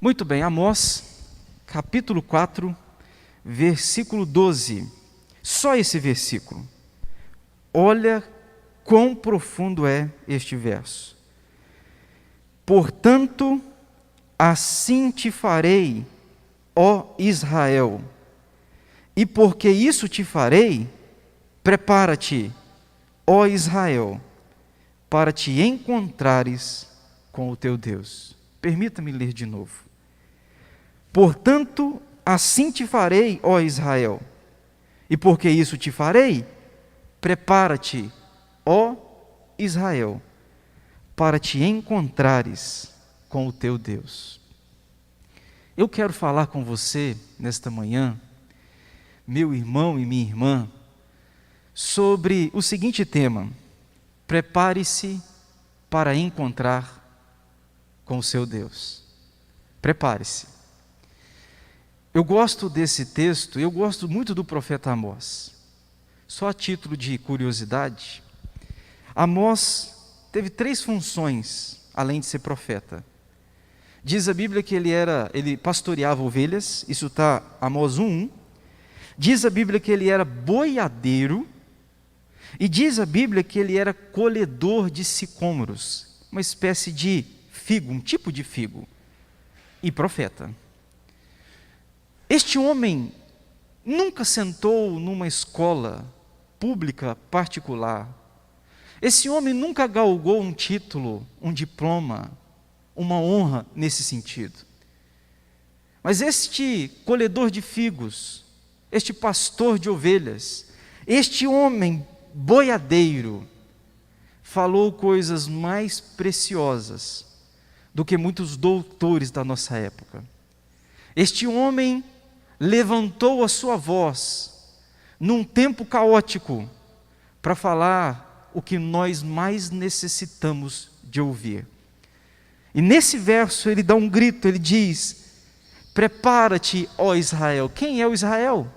Muito bem, Amós, capítulo 4, versículo 12. Só esse versículo. Olha quão profundo é este verso. Portanto, assim te farei, ó Israel, e porque isso te farei, prepara-te, ó Israel, para te encontrares com o teu Deus. Permita-me ler de novo. Portanto, assim te farei, ó Israel, e porque isso te farei, prepara-te, ó Israel, para te encontrares com o teu Deus. Eu quero falar com você nesta manhã, meu irmão e minha irmã, sobre o seguinte tema: prepare-se para encontrar com o seu Deus. Prepare-se. Eu gosto desse texto, eu gosto muito do profeta Amós. Só a título de curiosidade, Amós teve 3 funções, além de ser profeta. Diz a Bíblia que ele pastoreava ovelhas, isso está Amós 1:1. Diz a Bíblia que ele era boiadeiro, e diz a Bíblia que ele era colhedor de sicômoros, uma espécie de figo, um tipo de figo, e profeta. Este homem nunca sentou numa escola pública particular. Esse homem nunca galgou um título, um diploma, uma honra nesse sentido. Mas este colhedor de figos, este pastor de ovelhas, este homem boiadeiro, falou coisas mais preciosas do que muitos doutores da nossa época. Este homem levantou a sua voz num tempo caótico para falar o que nós mais necessitamos de ouvir. E nesse verso ele dá um grito, ele diz: prepara-te, ó Israel. Quem é o Israel?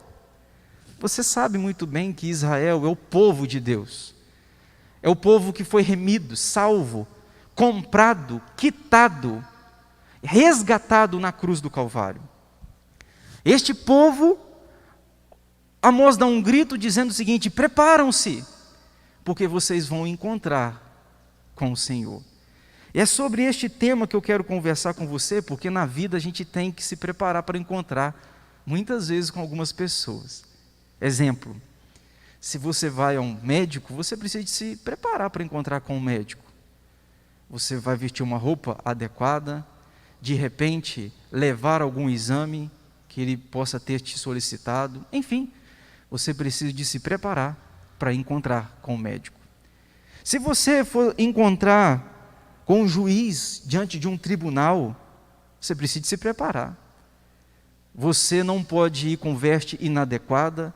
Você sabe muito bem que Israel é o povo de Deus. É o povo que foi remido, salvo, comprado, quitado, resgatado na cruz do Calvário. Este povo, Amós dá um grito dizendo o seguinte: preparam-se, porque vocês vão encontrar com o Senhor. E é sobre este tema que eu quero conversar com você, porque na vida a gente tem que se preparar para encontrar, muitas vezes com algumas pessoas. Exemplo, se você vai a um médico, você precisa de se preparar para encontrar com um médico. Você vai vestir uma roupa adequada, de repente levar algum exame que ele possa ter te solicitado. Enfim, você precisa de se preparar para encontrar com o médico. Se você for encontrar com um juiz diante de um tribunal, você precisa de se preparar. Você não pode ir com veste inadequada,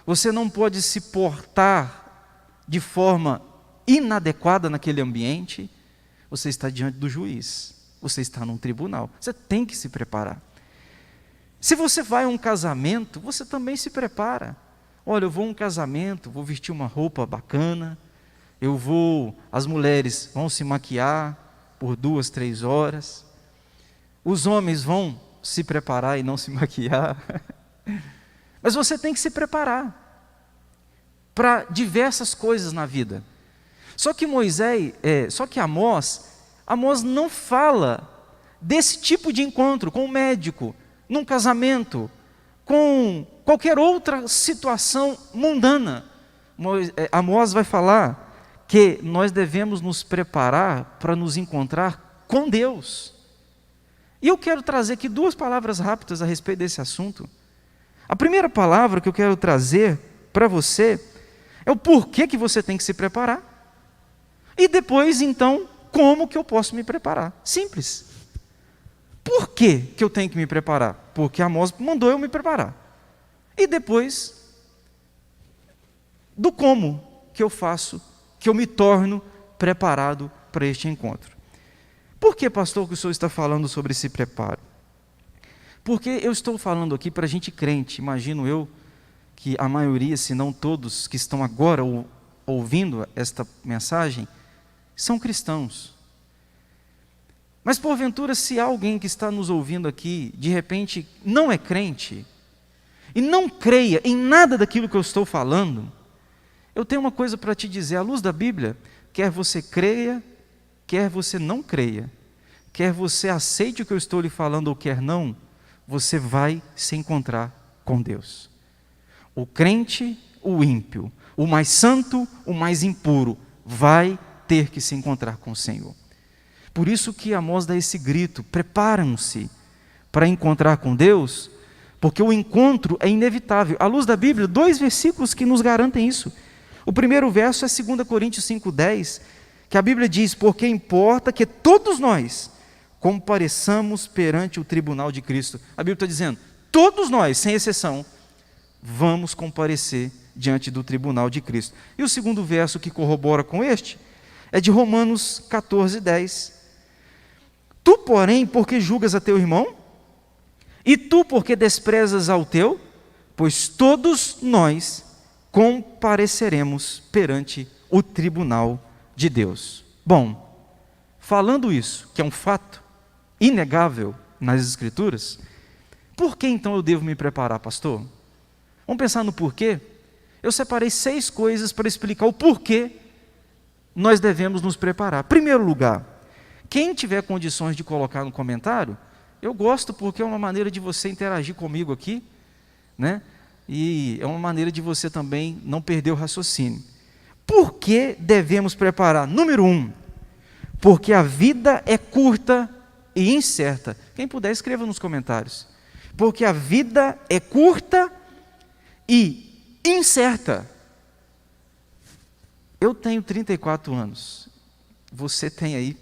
você não pode se portar de forma inadequada naquele ambiente. Você está diante do juiz, você está num tribunal, você tem que se preparar. Se você vai a um casamento, você também se prepara. Olha, eu vou a um casamento, vou vestir uma roupa bacana, as mulheres vão se maquiar por 2, 3 horas, os homens vão se preparar e não se maquiar. Mas você tem que se preparar para diversas coisas na vida. Só que Amós não fala desse tipo de encontro com o médico, num casamento, com qualquer outra situação mundana. Amós vai falar que nós devemos nos preparar para nos encontrar com Deus. E eu quero trazer aqui 2 palavras rápidas a respeito desse assunto. A primeira palavra que eu quero trazer para você é o porquê que você tem que se preparar. E depois, então, como que eu posso me preparar? Simples. Por que eu tenho que me preparar? Porque Amós mandou eu me preparar. E depois, do como que eu faço, que eu me torno preparado para este encontro. Por que, pastor, que o senhor está falando sobre esse preparo? Porque eu estou falando aqui para gente crente. Imagino eu que a maioria, se não todos que estão agora ouvindo esta mensagem, são cristãos. Mas porventura, se há alguém que está nos ouvindo aqui, de repente não é crente, e não creia em nada daquilo que eu estou falando, eu tenho uma coisa para te dizer, à luz da Bíblia, quer você creia, quer você não creia, quer você aceite o que eu estou lhe falando ou quer não, você vai se encontrar com Deus. O crente, o ímpio, o mais santo, o mais impuro, vai ter que se encontrar com o Senhor. Por isso que Amós dá esse grito, preparam-se para encontrar com Deus, porque o encontro é inevitável. À luz da Bíblia, 2 versículos que nos garantem isso. O primeiro verso é 2 Coríntios 5,10, que a Bíblia diz, porque importa que todos nós compareçamos perante o tribunal de Cristo. A Bíblia está dizendo, todos nós, sem exceção, vamos comparecer diante do tribunal de Cristo. E o segundo verso que corrobora com este, é de Romanos 14,10. Tu, porém, porque julgas a teu irmão? E tu, porque desprezas ao teu? Pois todos nós compareceremos perante o tribunal de Deus. Bom, falando isso, que é um fato inegável nas Escrituras, por que então eu devo me preparar, pastor? Vamos pensar no porquê? Eu separei 6 coisas para explicar o porquê nós devemos nos preparar. Primeiro lugar, quem tiver condições de colocar no comentário, eu gosto porque é uma maneira de você interagir comigo aqui, né? E é uma maneira de você também não perder o raciocínio. Por que devemos preparar? Número 1, porque a vida é curta e incerta. Quem puder, escreva nos comentários. Porque a vida é curta e incerta. Eu tenho 34 anos. Você tem aí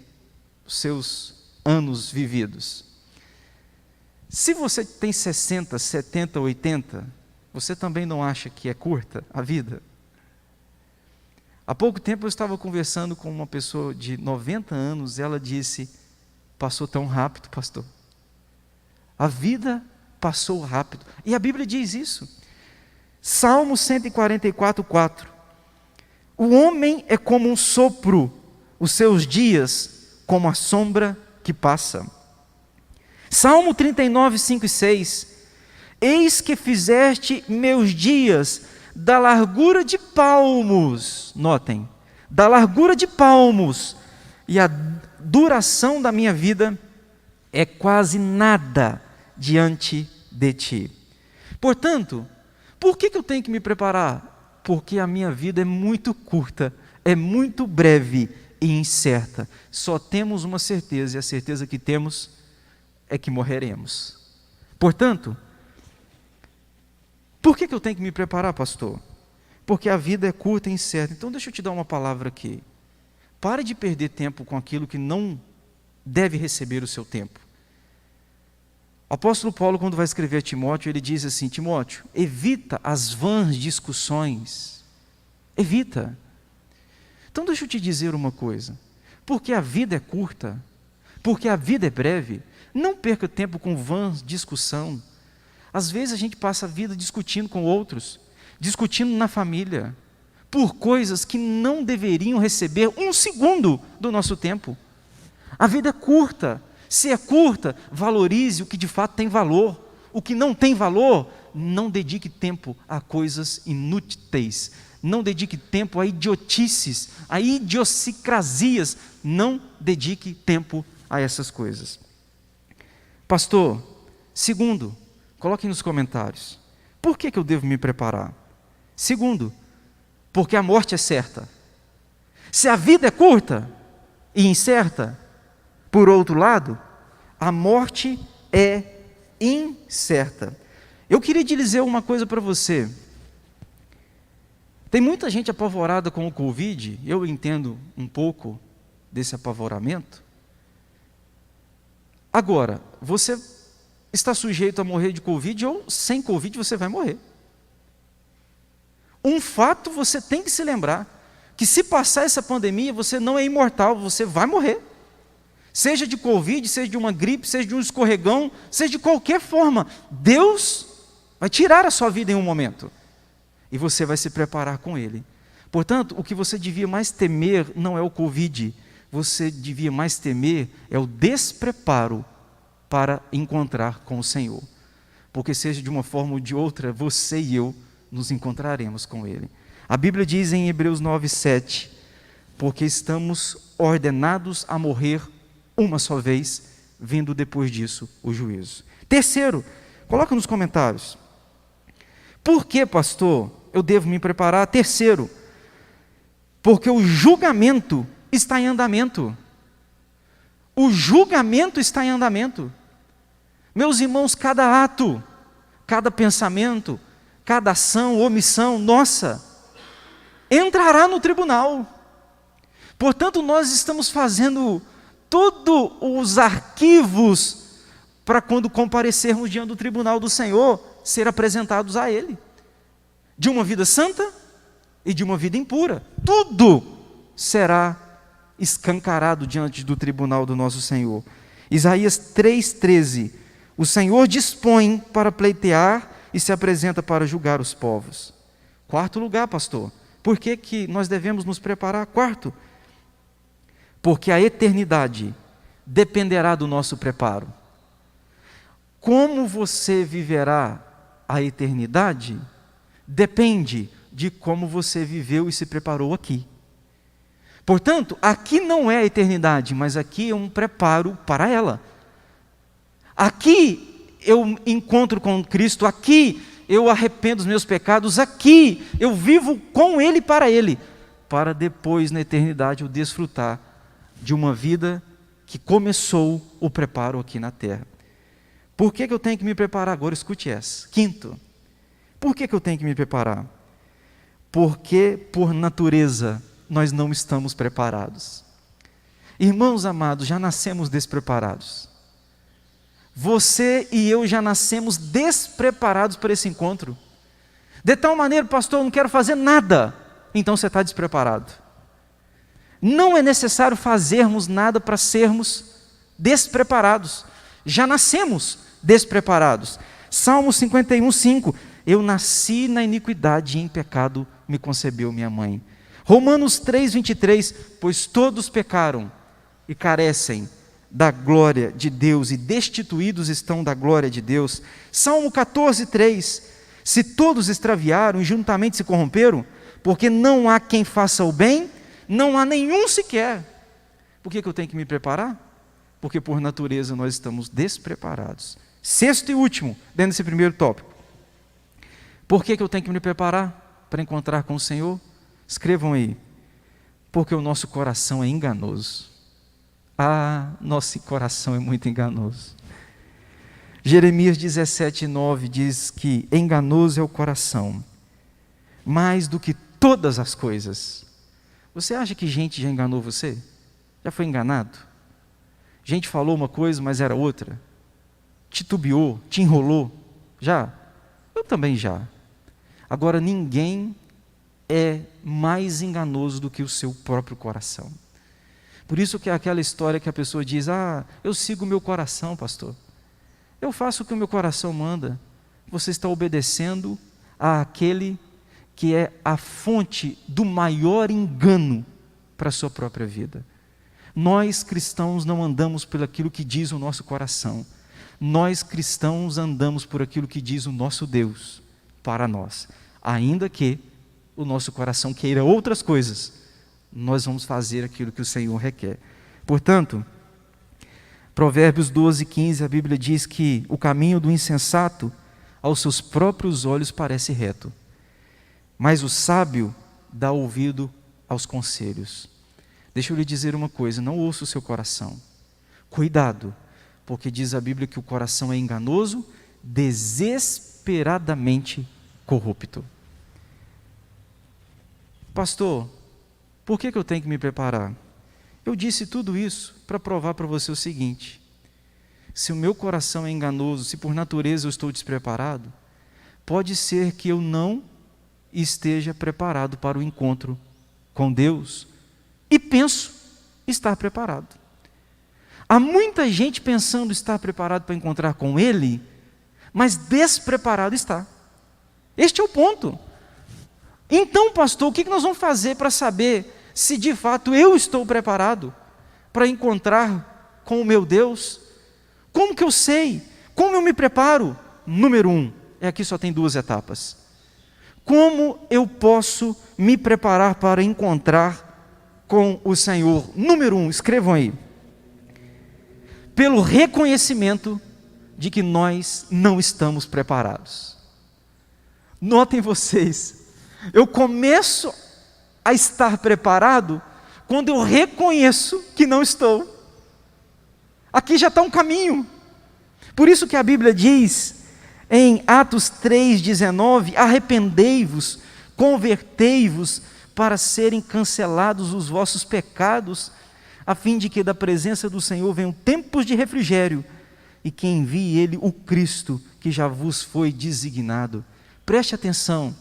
os seus anos vividos. Se você tem 60, 70, 80, você também não acha que é curta a vida? Há pouco tempo eu estava conversando com uma pessoa de 90 anos, e ela disse, passou tão rápido, pastor. A vida passou rápido. E a Bíblia diz isso. Salmo 144:4. O homem é como um sopro, os seus dias como a sombra que passa. Salmo 39:5 e 6. Eis que fizeste meus dias da largura de palmos, notem, da largura de palmos, e a duração da minha vida é quase nada diante de ti. Portanto, por que eu tenho que me preparar? Porque a minha vida é muito curta, é muito breve e incerta. Só temos uma certeza, e a certeza que temos é que morreremos. Portanto, por que eu tenho que me preparar, pastor? Porque a vida é curta e incerta. Então deixa eu te dar uma palavra aqui. Pare de perder tempo com aquilo que não deve receber o seu tempo. O apóstolo Paulo, quando vai escrever a Timóteo, ele diz assim, Timóteo, evita as vãs discussões. Evita. Então deixa eu te dizer uma coisa. Porque a vida é curta, porque a vida é breve, não perca tempo com vãs discussão. Às vezes a gente passa a vida discutindo com outros, discutindo na família, por coisas que não deveriam receber 1 segundo do nosso tempo. A vida é curta. Se é curta, valorize o que de fato tem valor. O que não tem valor, não dedique tempo a coisas inúteis. Não dedique tempo a idiotices, a idiosincrasias. Não dedique tempo a essas coisas. Pastor, segundo, coloquem nos comentários. Por que eu devo me preparar? Segundo, porque a morte é certa. Se a vida é curta e incerta, por outro lado, a morte é incerta. Eu queria te dizer uma coisa para você. Tem muita gente apavorada com o Covid, eu entendo um pouco desse apavoramento. Agora, você está sujeito a morrer de Covid ou sem Covid você vai morrer. Um fato você tem que se lembrar, que se passar essa pandemia você não é imortal, você vai morrer. Seja de Covid, seja de uma gripe, seja de um escorregão, seja de qualquer forma, Deus vai tirar a sua vida em um momento. E você vai se preparar com Ele. Portanto, o que você devia mais temer não é o Covid, você devia mais temer é o despreparo para encontrar com o Senhor. Porque seja de uma forma ou de outra, você e eu nos encontraremos com Ele. A Bíblia diz em Hebreus 9:7, porque estamos ordenados a morrer uma só vez, vindo depois disso o juízo. Terceiro, coloca nos comentários. Por que, pastor, eu devo me preparar? Terceiro, porque o julgamento está em andamento. O julgamento está em andamento. Meus irmãos, cada ato, cada pensamento, cada ação, omissão, nossa, entrará no tribunal. Portanto, nós estamos fazendo todos os arquivos para quando comparecermos diante do tribunal do Senhor, ser apresentados a Ele. De uma vida santa e de uma vida impura. Tudo será escancarado diante do tribunal do nosso Senhor. Isaías 3,13. O Senhor dispõe para pleitear e se apresenta para julgar os povos. Quarto lugar, pastor. Por que nós devemos nos preparar? Quarto, porque a eternidade dependerá do nosso preparo. Como você viverá a eternidade depende de como você viveu e se preparou aqui. Portanto, aqui não é a eternidade, mas aqui é um preparo para ela. Aqui eu encontro com Cristo, aqui eu arrependo dos meus pecados, aqui eu vivo com Ele, para depois na eternidade eu desfrutar de uma vida que começou o preparo aqui na terra. Por que eu tenho que me preparar agora? Escute essa. Quinto, por que eu tenho que me preparar? Porque por natureza nós não estamos preparados. Irmãos amados, já nascemos despreparados. Você e eu já nascemos despreparados para esse encontro. De tal maneira, pastor, eu não quero fazer nada. Então você está despreparado. Não é necessário fazermos nada para sermos despreparados. Já nascemos despreparados. Salmo 51:5. Eu nasci na iniquidade e em pecado me concebeu minha mãe. Romanos 3:23. Pois todos pecaram e carecem da glória de Deus e destituídos estão da glória de Deus. Salmo 14:3. Se todos extraviaram e juntamente se corromperam, porque não há quem faça o bem, não há nenhum sequer. Por que eu tenho que me preparar? Porque por natureza nós estamos despreparados. Sexto e último, dentro desse primeiro tópico. Por que eu tenho que me preparar para encontrar com o Senhor? Escrevam aí. Porque o nosso coração é enganoso. Nosso coração é muito enganoso. Jeremias 17:9 diz que enganoso é o coração, mais do que todas as coisas. Você acha que gente já enganou você? Já foi enganado? Gente falou uma coisa, mas era outra? Titubeou, te enrolou? Já? Eu também já. Agora, ninguém é mais enganoso do que o seu próprio coração. Por isso que é aquela história que a pessoa diz, eu sigo o meu coração, pastor. Eu faço o que o meu coração manda. Você está obedecendo àquele que é a fonte do maior engano para a sua própria vida. Nós cristãos não andamos por aquilo que diz o nosso coração. Nós cristãos andamos por aquilo que diz o nosso Deus para nós. Ainda que o nosso coração queira outras coisas, nós vamos fazer aquilo que o Senhor requer. Portanto, Provérbios 12:15, a Bíblia diz que o caminho do insensato aos seus próprios olhos parece reto, mas o sábio dá ouvido aos conselhos. Deixa eu lhe dizer uma coisa, não ouça o seu coração. Cuidado, porque diz a Bíblia que o coração é enganoso, desesperadamente corrupto. Pastor, por que eu tenho que me preparar? Eu disse tudo isso para provar para você o seguinte: se o meu coração é enganoso, se por natureza eu estou despreparado, pode ser que eu não esteja preparado para o encontro com Deus e penso estar preparado. Há muita gente pensando estar preparado para encontrar com Ele, mas despreparado está. Este é o ponto. Então, pastor, o que nós vamos fazer para saber se de fato eu estou preparado? para encontrar com o meu Deus? Como que eu sei? Como eu me preparo? Número 1, aqui só tem 2 etapas. Como eu posso me preparar para encontrar com o Senhor? Número 1, escrevam aí. Pelo reconhecimento de que nós não estamos preparados. Notem vocês, eu começo a estar preparado quando eu reconheço que não estou. Aqui já está um caminho. Por isso que a Bíblia diz em Atos 3,19, arrependei-vos, convertei-vos, para serem cancelados os vossos pecados, a fim de que da presença do Senhor venham tempos de refrigério, e que envie Ele o Cristo, que já vos foi designado. Preste atenção,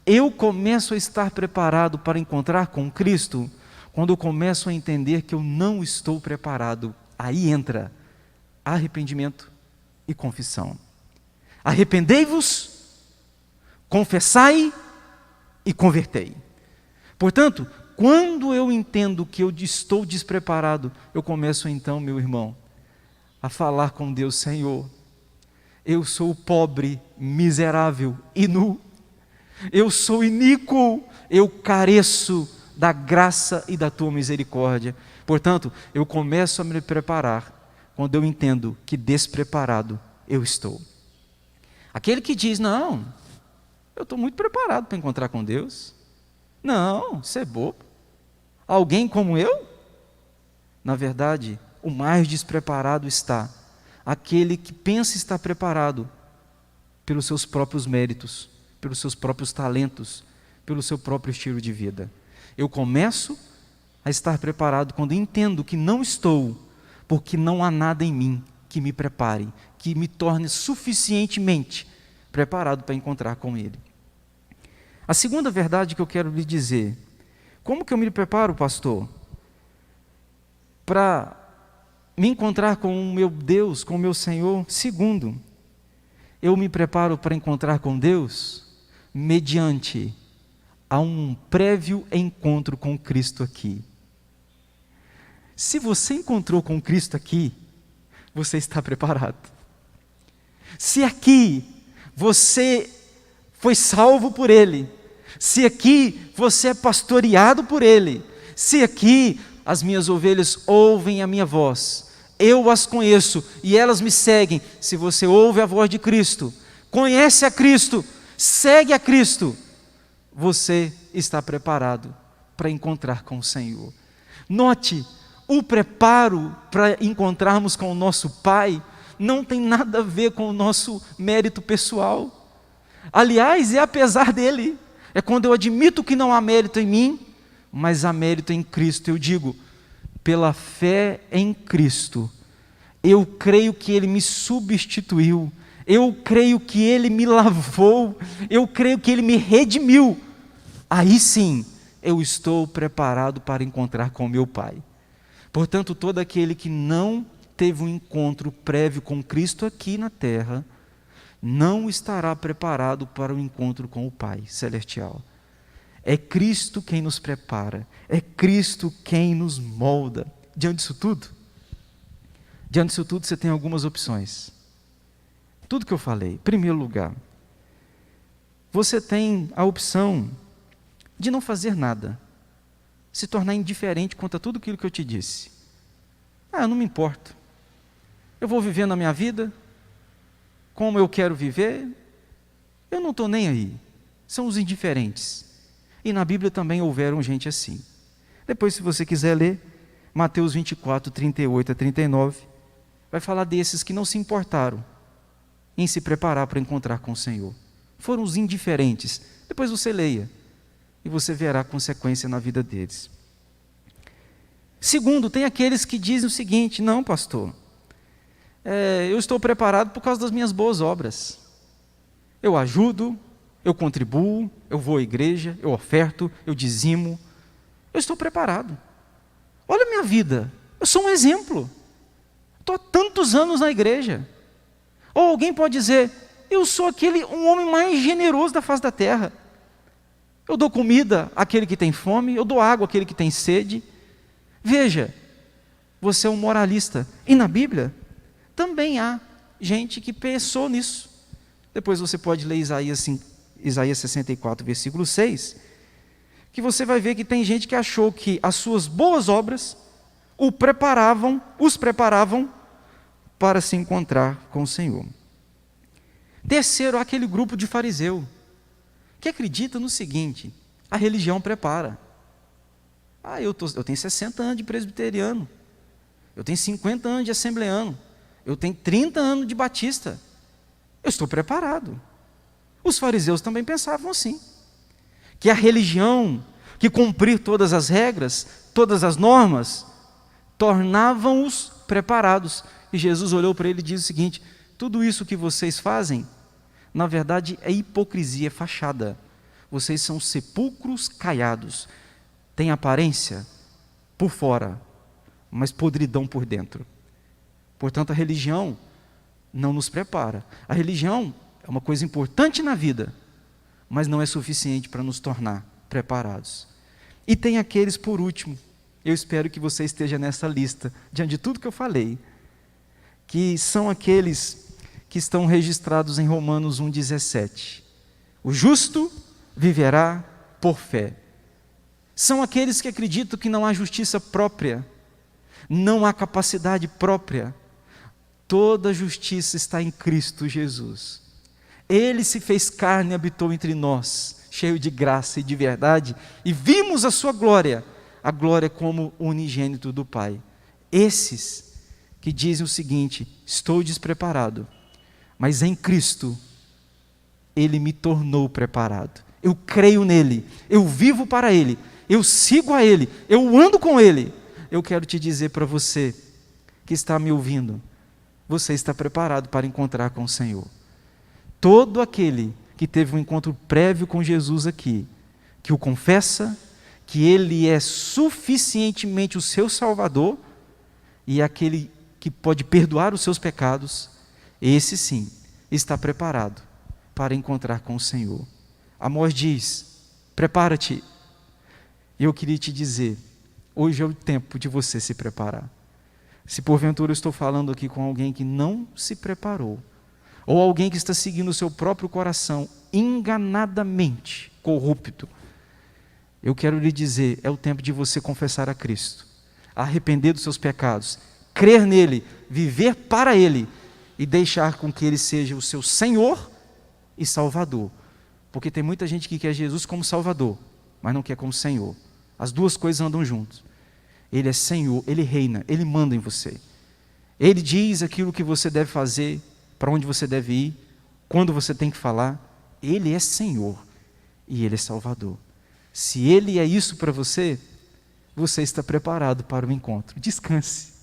eu começo a estar preparado para encontrar com Cristo, quando eu começo a entender que eu não estou preparado. Aí entra arrependimento e confissão. Arrependei-vos, confessai e convertei. Portanto, quando eu entendo que eu estou despreparado, eu começo então, meu irmão, a falar com Deus: Senhor, eu sou pobre, miserável e nu, eu sou iníquo, eu careço da graça e da tua misericórdia. Portanto, eu começo a me preparar quando eu entendo que despreparado eu estou. Aquele que diz: não, eu estou muito preparado para encontrar com Deus. Não, você é bobo. Alguém como eu? Na verdade, o mais despreparado está aquele que pensa estar preparado pelos seus próprios méritos, pelos seus próprios talentos, pelo seu próprio estilo de vida. Eu começo a estar preparado quando entendo que não estou, porque não há nada em mim que me prepare, que me torne suficientemente preparado para encontrar com Ele. A segunda verdade que eu quero lhe dizer: como que eu me preparo, pastor, para me encontrar com o meu Deus, com o meu Senhor? Segundo, eu me preparo para encontrar com Deus mediante a um prévio encontro com Cristo aqui. Se você encontrou com Cristo aqui, você está preparado. Se aqui você foi salvo por Ele, se aqui você é pastoreado por Ele, se aqui as minhas ovelhas ouvem a minha voz, eu as conheço e elas me seguem. Se você ouve a voz de Cristo, conhece a Cristo, segue a Cristo, você está preparado para encontrar com o Senhor. Note, o preparo para encontrarmos com o nosso Pai não tem nada a ver com o nosso mérito pessoal. Aliás, é apesar dele. É quando eu admito que não há mérito em mim, mas há mérito em Cristo. Eu digo: pela fé em Cristo, eu creio que Ele me substituiu, eu creio que Ele me lavou, eu creio que Ele me redimiu. Aí sim, eu estou preparado para encontrar com meu Pai. Portanto, todo aquele que não teve um encontro prévio com Cristo aqui na terra, não estará preparado para o encontro com o Pai celestial. É Cristo quem nos prepara, é Cristo quem nos molda. Diante disso tudo, você tem algumas opções. Tudo que eu falei. Em primeiro lugar, você tem a opção de não fazer nada, se tornar indiferente quanto a tudo aquilo que eu te disse. Eu não me importo. Eu vou viver na minha vida como eu quero viver, eu não estou nem aí. São os indiferentes. E na Bíblia também houveram gente assim. Depois, se você quiser ler, Mateus 24, 38 a 39, vai falar desses que não se importaram em se preparar para encontrar com o Senhor. Foram os indiferentes. Depois você leia, e você verá a consequência na vida deles. Segundo, tem aqueles que dizem o seguinte: não, pastor, eu estou preparado por causa das minhas boas obras. Eu ajudo, eu contribuo, eu vou à igreja, eu oferto, eu dizimo. Eu estou preparado. Olha a minha vida, eu sou um exemplo. Estou há tantos anos na igreja. Ou alguém pode dizer: eu sou um homem mais generoso da face da terra. Eu dou comida àquele que tem fome, eu dou água àquele que tem sede. Veja, você é um moralista. E na Bíblia também há gente que pensou nisso. Depois você pode ler Isaías 64, versículo 6, que você vai ver que tem gente que achou que as suas boas obras os preparavam para se encontrar com o Senhor. Terceiro, aquele grupo de fariseu, que acredita no seguinte: a religião prepara. Eu tenho 60 anos de presbiteriano, eu tenho 50 anos de assembleano, eu tenho 30 anos de batista, eu estou preparado. Os fariseus também pensavam assim, que a religião, que cumprir todas as regras, todas as normas, tornavam-os preparados. E Jesus olhou para ele e disse o seguinte: tudo isso que vocês fazem, na verdade é hipocrisia, é fachada. Vocês são sepulcros caiados, têm aparência por fora, mas podridão por dentro. Portanto, a religião não nos prepara. A religião é uma coisa importante na vida, mas não é suficiente para nos tornar preparados. E tem aqueles, por último, eu espero que você esteja nessa lista, diante de tudo que eu falei, que são aqueles que estão registrados em Romanos 1,17. O justo viverá por fé. São aqueles que acreditam que não há justiça própria, não há capacidade própria. Toda justiça está em Cristo Jesus. Ele se fez carne e habitou entre nós, cheio de graça e de verdade, e vimos a sua glória, a glória como unigênito do Pai. Esses que dizem o seguinte: estou despreparado, mas em Cristo Ele me tornou preparado. Eu creio nele, eu vivo para Ele, eu sigo a Ele, eu ando com Ele. Eu quero te dizer para você que está me ouvindo, você está preparado para encontrar com o Senhor. Todo aquele que teve um encontro prévio com Jesus aqui, que o confessa, que Ele é suficientemente o seu Salvador, e aquele que pode perdoar os seus pecados, esse sim está preparado para encontrar com o Senhor. Amós diz: prepara-te. E eu queria te dizer, hoje é o tempo de você se preparar. Se porventura eu estou falando aqui com alguém que não se preparou, ou alguém que está seguindo o seu próprio coração enganadamente corrupto, eu quero lhe dizer, é o tempo de você confessar a Cristo, arrepender dos seus pecados, crer nele, viver para Ele e deixar com que Ele seja o seu Senhor e Salvador. Porque tem muita gente que quer Jesus como Salvador, mas não quer como Senhor. As duas coisas andam juntos. Ele é Senhor, Ele reina, Ele manda em você. Ele diz aquilo que você deve fazer, para onde você deve ir, quando você tem que falar. Ele é Senhor e Ele é Salvador. Se Ele é isso para você, você está preparado para o encontro. Descanse,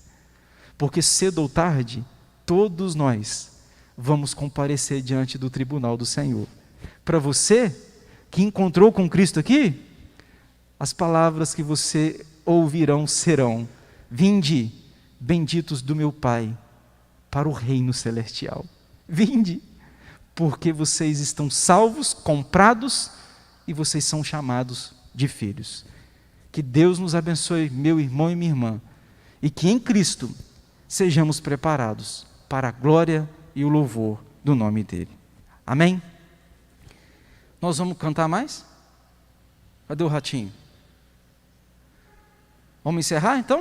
porque cedo ou tarde, todos nós vamos comparecer diante do tribunal do Senhor. Para você que encontrou com Cristo aqui, as palavras que você ouvirão serão: vinde, benditos do meu Pai, para o reino celestial. Vinde, porque vocês estão salvos, comprados, e vocês são chamados de filhos. Que Deus nos abençoe, meu irmão e minha irmã, e que em Cristo sejamos preparados para a glória e o louvor do nome dEle. Amém? Nós vamos cantar mais? Cadê o ratinho? Vamos encerrar então?